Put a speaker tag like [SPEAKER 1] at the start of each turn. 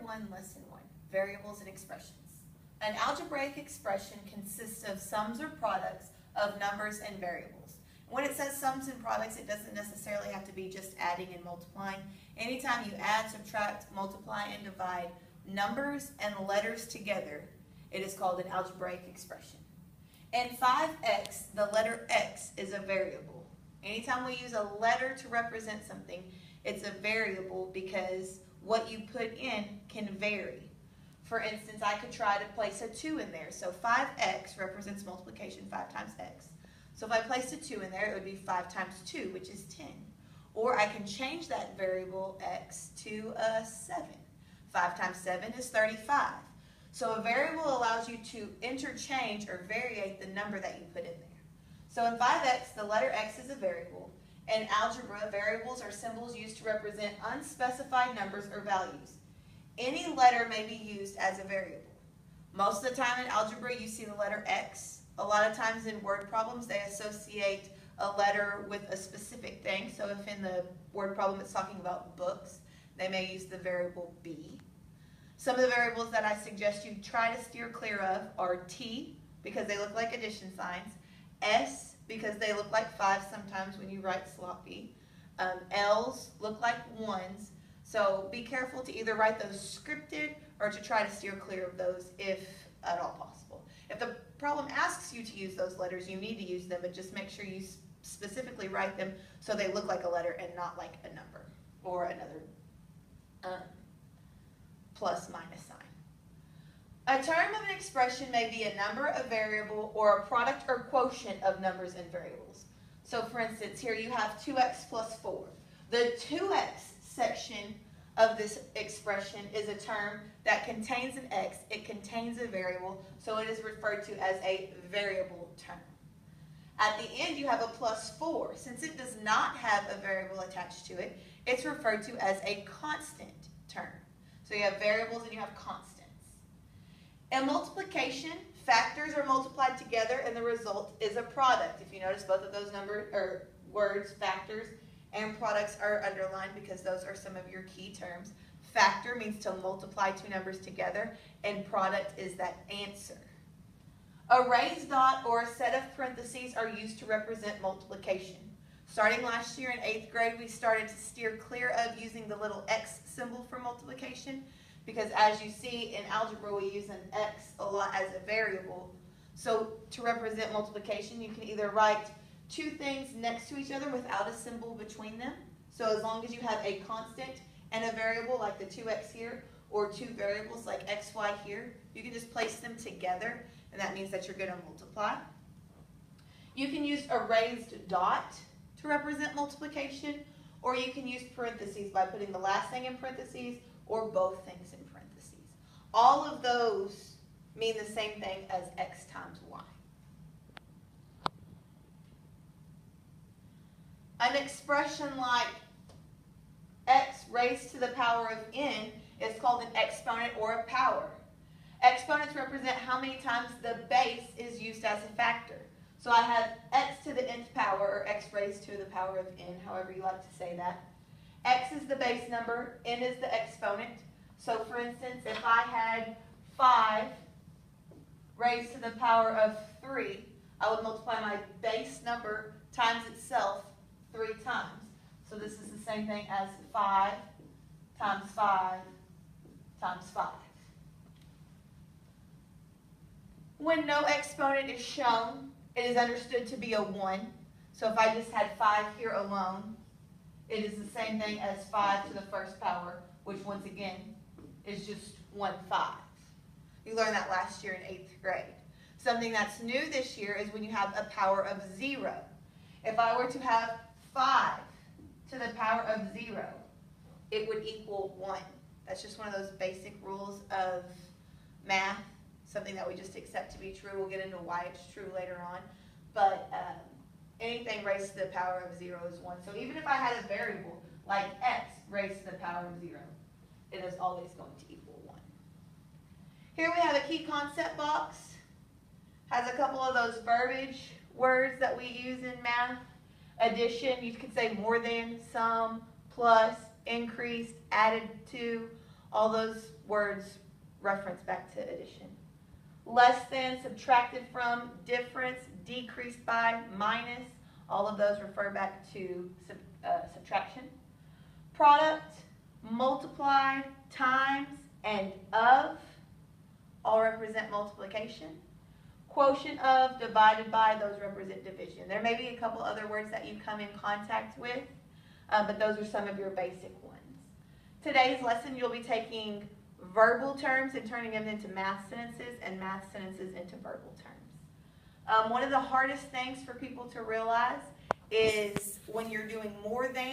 [SPEAKER 1] 1, Lesson 1, Variables and Expressions. An algebraic expression consists of sums or products of numbers and variables. When it says sums and products, it doesn't necessarily have to be just adding and multiplying. Anytime you add, subtract, multiply, and divide numbers and letters together, it is called an algebraic expression. In 5x, the letter x is a variable. Anytime we use a letter to represent something, it's a variable because what you put in can vary. For instance, I could try to place a 2 in there. So 5x represents multiplication, 5 times x. So if I placed a 2 in there, it would be 5 times 2, which is 10. Or I can change that variable x to a 7. 5 times 7 is 35. So a variable allows you to interchange or variate the number that you put in there. So in 5x, the letter x is a variable. In algebra, variables are symbols used to represent unspecified numbers or values. Any letter may be used as a variable. Most of the time in algebra, you see the letter x. A lot of times in word problems, they associate a letter with a specific thing. So if in the word problem it's talking about books, they may use the variable b. Some of the variables that I suggest you try to steer clear of are t, because they look like addition signs, s, because they look like 5 sometimes when you write sloppy, l's look like 1s, so be careful to either write those scripted or to try to steer clear of those if at all possible. If the problem asks you to use those letters, you need to use them, but just make sure you specifically write them so they look like a letter and not like a number or another plus minus sign. A term of an expression may be a number, a variable, or a product or quotient of numbers and variables. So for instance, here you have 2x plus 4. The 2x section of this expression is a term that contains an x, it contains a variable, so it is referred to as a variable term. At the end you have a plus 4. Since it does not have a variable attached to it, it's referred to as a constant term. So you have variables and you have constants. In multiplication, factors are multiplied together and the result is a product. If you notice, both of those words, factors and products, are underlined because those are some of your key terms. Factor means to multiply two numbers together, and product is that answer. A raised dot or a set of parentheses are used to represent multiplication. Starting last year in 8th grade, we started to steer clear of using the little x symbol for multiplication, because as you see in algebra, we use an x a lot as a variable. So to represent multiplication, you can either write two things next to each other without a symbol between them. So as long as you have a constant and a variable like the 2x here, or two variables like x, y here, you can just place them together, and that means that you're going to multiply. You can use a raised dot to represent multiplication, or you can use parentheses by putting the last thing in parentheses or both things in parentheses. All of those mean the same thing as x times y. An expression like x raised to the power of n is called an exponent or a power. Exponents represent how many times the base is used as a factor. So I have x to the nth power, or x raised to the power of n, however you like to say that. X is the base number, n is the exponent. So for instance, if I had 5 raised to the power of 3, I would multiply my base number times itself 3 times. So this is the same thing as 5 times 5 times 5. When no exponent is shown, it is understood to be a 1. So if I just had 5 here alone, it is the same thing as 5 to the first power, which once again is just 1/5. You learned that last year in 8th grade. Something that's new this year is when you have a power of 0. If I were to have 5 to the power of 0, it would equal 1. That's just one of those basic rules of math, something that we just accept to be true. We'll get into why it's true later on. But anything raised to the power of 0 is 1. So even if I had a variable like x raised to the power of 0, it is always going to equal 1. Here we have a key concept box. Has a couple of those verbiage words that we use in math. Addition, you could say more than, sum, plus, increased, added to. All those words reference back to addition. Less than, subtracted from, difference, decreased by, minus, all of those refer back to subtraction. Product, multiplied, times, and of, all represent multiplication. Quotient of, divided by, those represent division. There may be a couple other words that you come in contact with, but those are some of your basic ones. Today's lesson, you'll be taking verbal terms and turning them into math sentences, and math sentences into verbal terms. One of the hardest things for people to realize is when you're doing more than